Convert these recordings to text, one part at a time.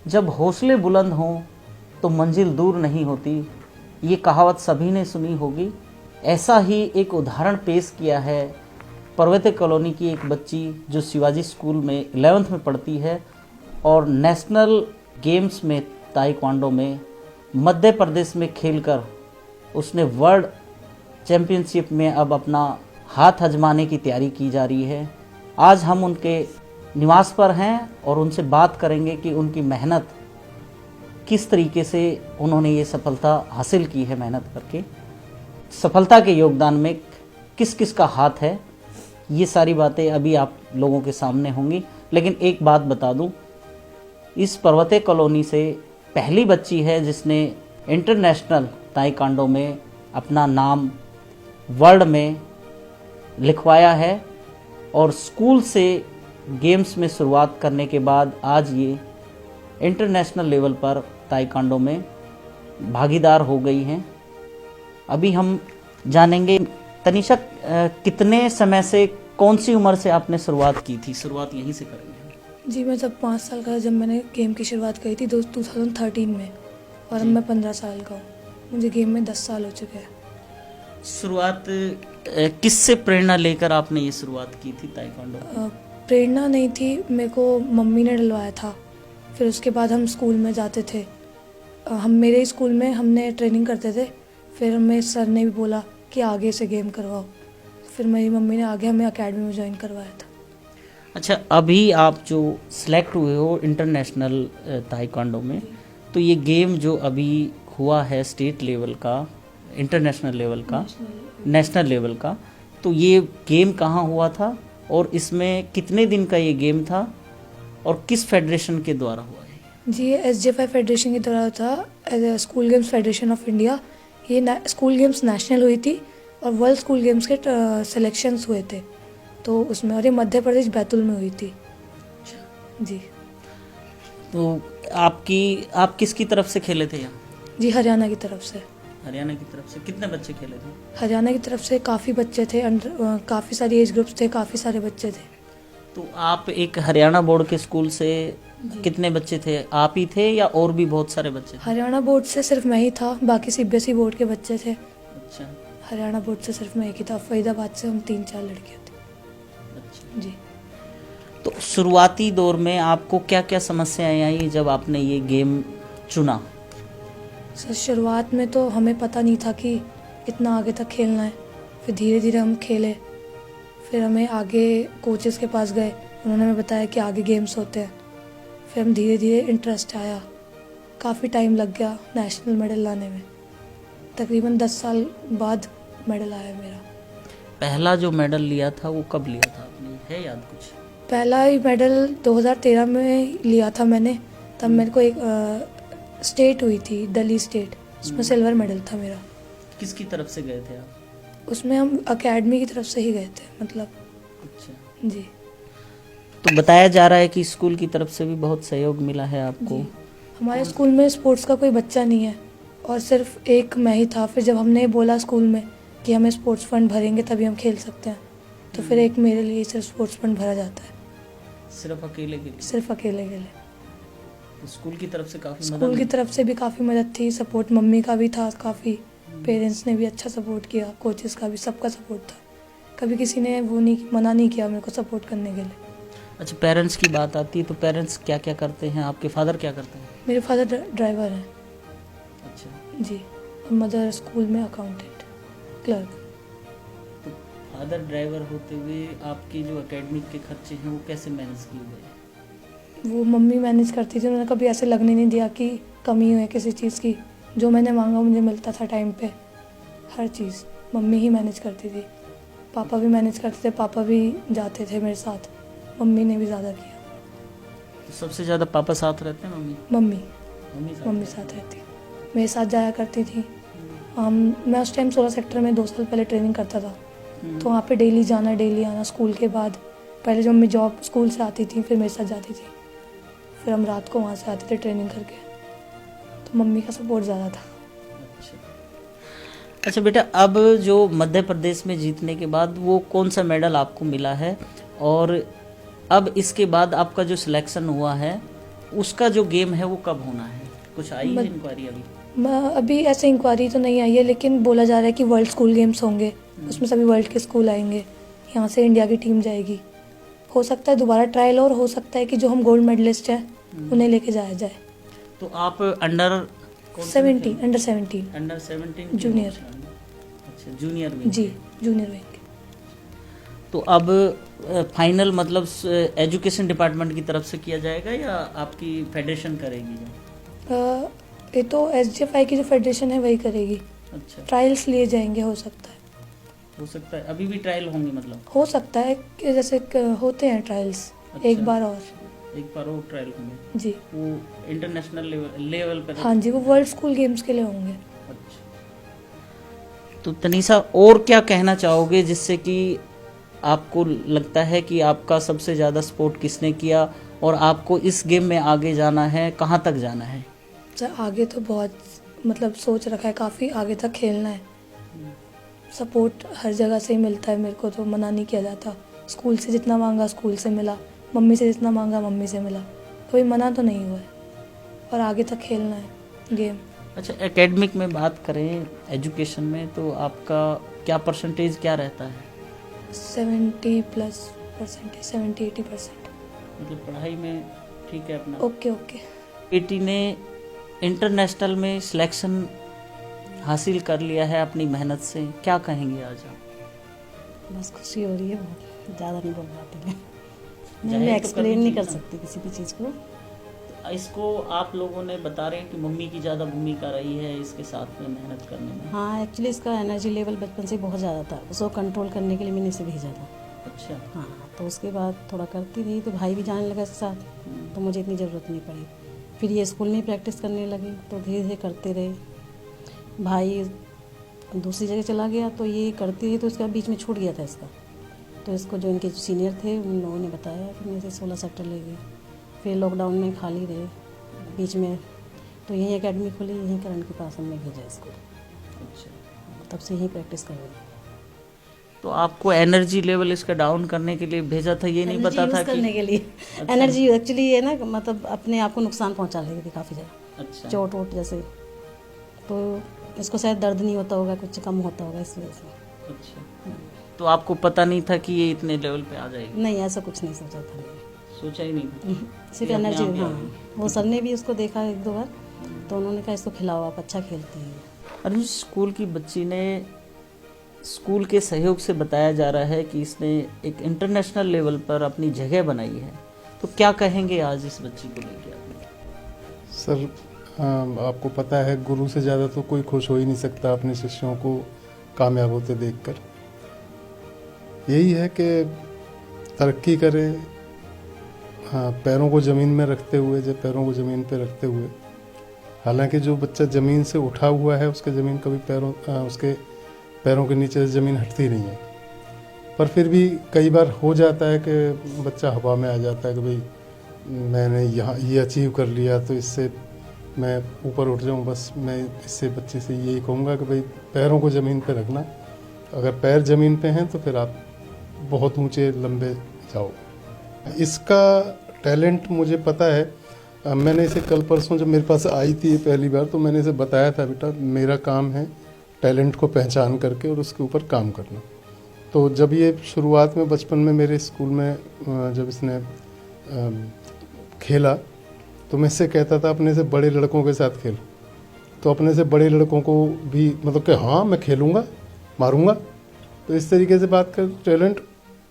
जब हौसले बुलंद हों तो मंजिल दूर नहीं होती, ये कहावत सभी ने सुनी होगी। ऐसा ही एक उदाहरण पेश किया है पर्वतीय कॉलोनी की एक बच्ची जो शिवाजी स्कूल में 11th में पढ़ती है और नेशनल गेम्स में ताइक्वांडो में मध्य प्रदेश में खेलकर उसने वर्ल्ड चैंपियनशिप में अब अपना हाथ आजमाने की तैयारी की जा रही है। आज हम उनके निवास पर हैं और उनसे बात करेंगे कि उनकी मेहनत किस तरीके से उन्होंने ये सफलता हासिल की है, मेहनत करके सफलता के योगदान में किस किस का हाथ है। ये सारी बातें अभी आप लोगों के सामने होंगी। लेकिन एक बात बता दूं, इस पर्वतीय कॉलोनी से पहली बच्ची है जिसने इंटरनेशनल ताइक्वांडो में अपना नाम वर्ल्ड में लिखवाया है और स्कूल से गेम्स में शुरुआत करने के बाद आज ये इंटरनेशनल लेवल पर ताइक्वांडो में भागीदार हो गई हैं। अभी हम जानेंगे तनिषा, कितने समय से, कौन सी उम्र से आपने शुरुआत की थी? शुरुआत यहीं से करेंगे। जी, मैं जब 5 साल का था जब मैंने गेम की शुरुआत करी थी 2013 में, और अब मैं 15 साल का हूँ। मुझे गेम में 10 साल हो चुके हैं। शुरुआत किससे प्रेरणा लेकर आपने ये शुरुआत की थी ताइक्वांडो? प्रेरणा नहीं थी, मेरे को मम्मी ने डलवाया था। फिर उसके बाद हम स्कूल में जाते थे, हम मेरे स्कूल में हमने ट्रेनिंग करते थे। फिर हमें सर ने भी बोला कि आगे से गेम करवाओ। फिर मेरी मम्मी ने आगे हमें एकेडमी में ज्वाइन करवाया था। अच्छा, अभी आप जो सिलेक्ट हुए हो इंटरनेशनल ताइक्वांडो में, तो ये गेम जो अभी हुआ है स्टेट लेवल का, इंटरनेशनल लेवल का, नेशनल लेवल का, तो ये गेम कहाँ हुआ था और इसमें कितने दिन का ये गेम था और किस फेडरेशन के द्वारा हुआ है? जी, ये SJ5 फेडरेशन के द्वारा था, school games federation of India. ये स्कूल गेम्स नेशनल हुई थी और वर्ल्ड स्कूल गेम्स के सिलेक्शंस हुए थे, तो उसमें, और ये मध्य प्रदेश बैतूल में हुई थी। जी। तो आप किसकी तरफ से खेले थे यहाँ? जी, हरियाणा की तरफ से। हरियाणा की तरफ से कितने बच्चे खेले थे? हरियाणा की तरफ से काफ़ी बच्चे थे, काफ़ी सारी एज ग्रुप्स थे, काफ़ी सारे बच्चे थे। तो आप एक हरियाणा बोर्ड के स्कूल से कितने बच्चे थे? आप ही थे या और भी बहुत सारे बच्चे थे? हरियाणा बोर्ड से सिर्फ मैं ही था, बाकी CBSE बोर्ड के बच्चे थे। अच्छा। हरियाणा बोर्ड से सिर्फ मैं एक ही था। फरीदाबाद से हम 3-4 लड़कियाँ थी। अच्छा जी। तो शुरुआती दौर में आपको क्या क्या समस्याएं आई जब आपने ये गेम चुना? सर, शुरुआत में तो हमें पता नहीं था कि इतना आगे तक खेलना है। फिर धीरे धीरे हम खेले। फिर हमें आगे कोचेस के पास गए, उन्होंने हमें बताया कि आगे गेम्स होते हैं। फिर हम धीरे धीरे इंटरेस्ट आया। काफ़ी टाइम लग गया नेशनल मेडल लाने में। तकरीबन 10 साल बाद मेडल आया मेरा। पहला जो मेडल लिया था वो कब लिया था आपने, है याद कुछ? पहला ही मेडल 2013 में लिया था मैंने। तब मेरे को एक स्टेट हुई थी, दिल्ली स्टेट, उसमें सिल्वर मेडल था मेरा। किसकी तरफ से गए थे आप? उसमें हम एकेडमी की तरफ से ही गए थे, मतलब। अच्छा जी। तो बताया जा रहा है कि स्कूल की तरफ से भी बहुत सहयोग मिला है आपको। हमारे स्कूल में स्पोर्ट्स का कोई बच्चा नहीं है और सिर्फ एक मैं ही था। फिर जब हमने बोला स्कूल में कि हमें स्पोर्ट्स फंड भरेंगे तभी हम खेल सकते हैं, तो फिर एक मेरे लिए सिर्फ स्पोर्ट्स फंड भरा जाता है, सिर्फ अकेले के लिए? सिर्फ अकेले के लिए। तो स्कूल की तरफ से काफी स्कूल की तरफ से भी काफ़ी मदद थी, सपोर्ट मम्मी का भी था काफ़ी, पेरेंट्स ने भी अच्छा सपोर्ट किया, कोचेस का भी, सबका सपोर्ट था। कभी किसी ने मना नहीं किया मेरे को सपोर्ट करने के लिए। अच्छा, पेरेंट्स की बात आती है तो पेरेंट्स क्या क्या करते हैं? आपके फादर क्या करते हैं? मेरे फादर ड्राइवर हैं। अच्छा जी। और मदर स्कूल में अकाउंटेंट, क्लर्क। तो फादर ड्राइवर होते हुए आपके जो एकेडमिक के खर्चे हैं वो कैसे मैनेज किए गए? वो मम्मी मैनेज करती थी, उन्होंने कभी ऐसे लगने नहीं दिया कि कमी है किसी चीज़ की। जो मैंने मांगा मुझे मिलता था टाइम पे, हर चीज़ मम्मी ही मैनेज करती थी। पापा भी मैनेज करते थे, पापा भी जाते थे मेरे साथ, मम्मी ने भी ज़्यादा किया। तो सबसे ज़्यादा पापा साथ रहते हैं? मम्मी साथ रहती, मेरे साथ जाया करती थी। मैं उस टाइम 16 सेक्टर में 2 साल पहले ट्रेनिंग करता था, तो वहाँ पे डेली जाना डेली आना। स्कूल के बाद पहले जब मम्मी जॉब स्कूल से आती थी फिर मेरे साथ जाती थी, फिर हम रात को वहाँ से आते थे ट्रेनिंग करके, तो मम्मी का सपोर्ट ज़्यादा था। अच्छा बेटा, अब जो मध्य प्रदेश में जीतने के बाद वो कौन सा मेडल आपको मिला है और अब इसके बाद आपका जो सिलेक्शन हुआ है उसका जो गेम है वो कब होना है, कुछ आई है इंक्वायरी अभी? अभी ऐसे इंक्वायरी तो नहीं आई है, लेकिन बोला जा रहा है कि वर्ल्ड स्कूल गेम्स होंगे, उसमें सभी वर्ल्ड के स्कूल आएंगे, यहाँ से इंडिया की टीम जाएगी। हो सकता है दोबारा ट्रायल, और हो सकता है कि जो हम गोल्ड मेडलिस्ट हैं उन्हें लेके जाया जाए। तो आप अंडर 17 अंडर 17 अंडर 17 जूनियर। अच्छा, जूनियर में जी, जूनियर विंग। तो अब फाइनल मतलब एजुकेशन डिपार्टमेंट की तरफ से किया जाएगा या आपकी फेडरेशन करेगी? ये तो SGFI की जो फेडरेशन है वही करेगी। अच्छा, ट्रायल्स लिए जाएंगे, हो सकता है अभी भी ट्रायल होंगे मतलब? हो सकता है कि जैसे होते हैं ट्रायल्स। अच्छा। एक बार और वो ट्रायल होंगे जी। वो इंटरनेशनल लेवल पर? हाँ जी, वो वर्ल्ड स्कूल गेम्स के लिए होंगे। अच्छा, तो तनीषा और क्या कहना चाहोगे जिससे कि आपको लगता है कि आपका सबसे ज़्यादा सपोर्ट किसने किया और आपको इस गेम में आगे जाना है, कहाँ तक जाना है? सर आगे तो बहुत मतलब सोच रखा है, काफ़ी आगे तक खेलना है। सपोर्ट हर जगह से ही मिलता है, मेरे को तो मना नहीं किया जाता। स्कूल से जितना मांगा स्कूल से मिला, मम्मी से जितना मांगा मम्मी से मिला, कोई मना तो नहीं हुआ है, और आगे तक खेलना है गेम। अच्छा, एकेडमिक में बात करें, एजुकेशन में, तो आपका क्या परसेंटेज क्या रहता है? 70+%, 70-80%। मतलब पढ़ाई में ठीक है अपना? ओके। बेटी ने इंटरनेशनल में सिलेक्शन हासिल कर लिया है अपनी मेहनत से, क्या कहेंगे आज आप? बस खुशी हो रही है, बहुत ज़्यादा नहीं बोल पाती जाहिर मैं तो एक्सप्लेन करनी नहीं कर चाहिए ना। सकती किसी भी चीज़ को। इसको आप लोगों ने बता रहे हैं कि मम्मी की ज़्यादा भूमिका रही है इसके साथ में मेहनत करने में? हाँ, एक्चुअली इसका एनर्जी लेवल बचपन से बहुत ज़्यादा था, उसको कंट्रोल करने के लिए मैंने इसे भेजा था। अच्छा। हाँ, तो उसके बाद थोड़ा करती रही तो भाई भी जाने लगा इसके साथ, तो मुझे इतनी ज़रूरत नहीं पड़ी। फिर ये स्कूल में ही प्रैक्टिस करने लगी तो धीरे धीरे करते रहे। भाई दूसरी जगह चला गया तो ये करती रही, तो उसका बीच में छूट गया था इसका। तो इसको जो इनके सीनियर थे उन लोगों ने बताया, फिर मैं इसे 16 सेक्टर ले गई। फिर लॉकडाउन में खाली रहे बीच में, तो यहीं एकेडमी खुली, यहीं करण के पास हमने भेजा इसको। अच्छा, तब से यहीं प्रैक्टिस कर रही। तो आपको एनर्जी लेवल इसका डाउन करने के लिए भेजा था, ये नहीं पता था करने कि? के लिए अच्छा। एनर्जी एक्चुअली ये ना मतलब अपने आप को नुकसान पहुंचा रही थी काफ़ी ज़्यादा, अच्छा, चोट वोट जैसे। तो इसको शायद दर्द नहीं होता होगा, कुछ कम होता होगा इस वजह से। अच्छा। तो आपको पता नहीं था कि ये इतने लेवल पे आ जाएगी? नहीं, ऐसा कुछ नहीं सोचा था मैंने। सोचा ही नहीं था? सिर्फ ये अपने एनर्जी। आप ही आ हाँ, गई। वो सर ने भी उसको देखा 1-2 बार, तो उन्होंने कहा इसको खिलाओ, आप अच्छा खेलती है। अर्जुन, स्कूल की बच्ची ने स्कूल के सहयोग से बताया जा रहा है कि इसने एक इंटरनेशनल लेवल पर अपनी जगह बनाई है, तो क्या कहेंगे आज इस बच्ची को लेकर आपने? सर आपको पता है गुरु से ज़्यादा तो कोई खुश हो ही नहीं सकता अपने शिष्यों को कामयाब होते देखकर। यही है कि तरक्की करे, हाँ, पैरों को ज़मीन में रखते हुए, जब पैरों को ज़मीन पे रखते हुए। हालांकि जो बच्चा ज़मीन से उठा हुआ है उसके ज़मीन कभी उसके पैरों के नीचे से ज़मीन हटती नहीं है, पर फिर भी कई बार हो जाता है कि बच्चा हवा में आ जाता है कि भाई मैंने यहाँ ये अचीव कर लिया तो इससे मैं ऊपर उठ जाऊँ। बस मैं इससे बच्चे से यही कहूँगा कि भाई पैरों को ज़मीन पे रखना, अगर पैर ज़मीन पे हैं तो फिर आप बहुत ऊंचे लंबे जाओ। इसका टैलेंट मुझे पता है। मैंने इसे कल परसों जब मेरे पास आई थी पहली बार तो मैंने इसे बताया था, बेटा मेरा काम है टैलेंट को पहचान करके और उसके ऊपर काम करना। तो जब ये शुरुआत में बचपन में मेरे स्कूल में जब इसने खेला तो मैं इससे कहता था अपने से बड़े लड़कों के साथ खेल, तो अपने से बड़े लड़कों को भी मतलब कि हाँ मैं खेलूँगा, मारूँगा। तो इस तरीके से बात कर टैलेंट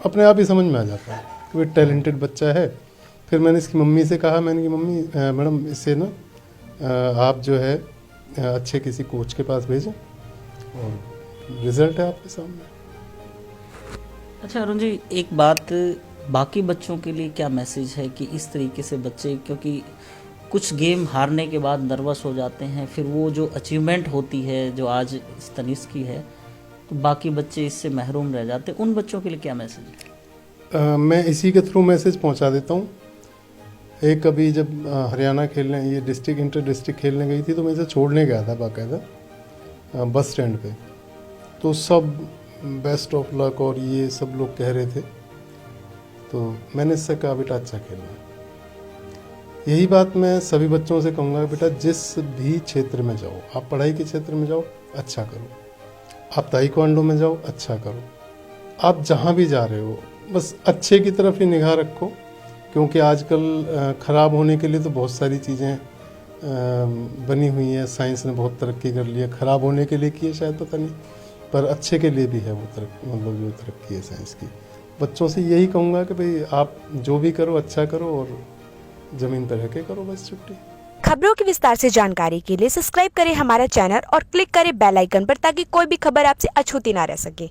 अपने आप ही समझ में आ जाता है कि भाई टैलेंटेड बच्चा है। फिर मैंने इसकी मम्मी से कहा, मैंने कि मम्मी मैडम इससे ना आप जो है अच्छे किसी कोच के पास भेजें, और रिजल्ट है आपके सामने। अच्छा अरुण जी, एक बात बाकी बच्चों के लिए क्या मैसेज है कि इस तरीके से बच्चे, क्योंकि कुछ गेम हारने के बाद नर्वस हो जाते हैं, फिर वो जो अचीवमेंट होती है जो आज इस तनिष्क की है, तो बाकी बच्चे इससे महरूम रह जाते हैं, उन बच्चों के लिए क्या मैसेज है? मैं इसी के थ्रू मैसेज पहुंचा देता हूं। एक अभी जब हरियाणा खेलने, ये डिस्ट्रिक्ट इंटर डिस्ट्रिक्ट खेलने गई थी तो मैं इसे छोड़ने गया था बाकायदा बस स्टैंड पे, तो सब बेस्ट ऑफ लक और ये सब लोग कह रहे थे, तो मैंने इससे कहा बेटा अच्छा खेलना है। यही बात मैं सभी बच्चों से कहूँगा, बेटा जिस भी क्षेत्र में जाओ, आप पढ़ाई के क्षेत्र में जाओ अच्छा करो, आप ताइक्वांडो में जाओ अच्छा करो, आप जहाँ भी जा रहे हो बस अच्छे की तरफ ही निगाह रखो, क्योंकि आजकल ख़राब होने के लिए तो बहुत सारी चीज़ें बनी हुई हैं, साइंस ने बहुत तरक्की कर ली है, ख़राब होने के लिए की है शायद पता नहीं, पर अच्छे के लिए भी है वो मतलब जो तरक्की है साइंस की। बच्चों से यही कहूँगा कि भाई आप जो भी करो अच्छा करो और ज़मीन पर रह के करो बस छुट्टी। खबरों की विस्तार से जानकारी के लिए सब्सक्राइब करें हमारा चैनल और क्लिक करें बेल आइकन पर ताकि कोई भी खबर आपसे अछूती ना रह सके।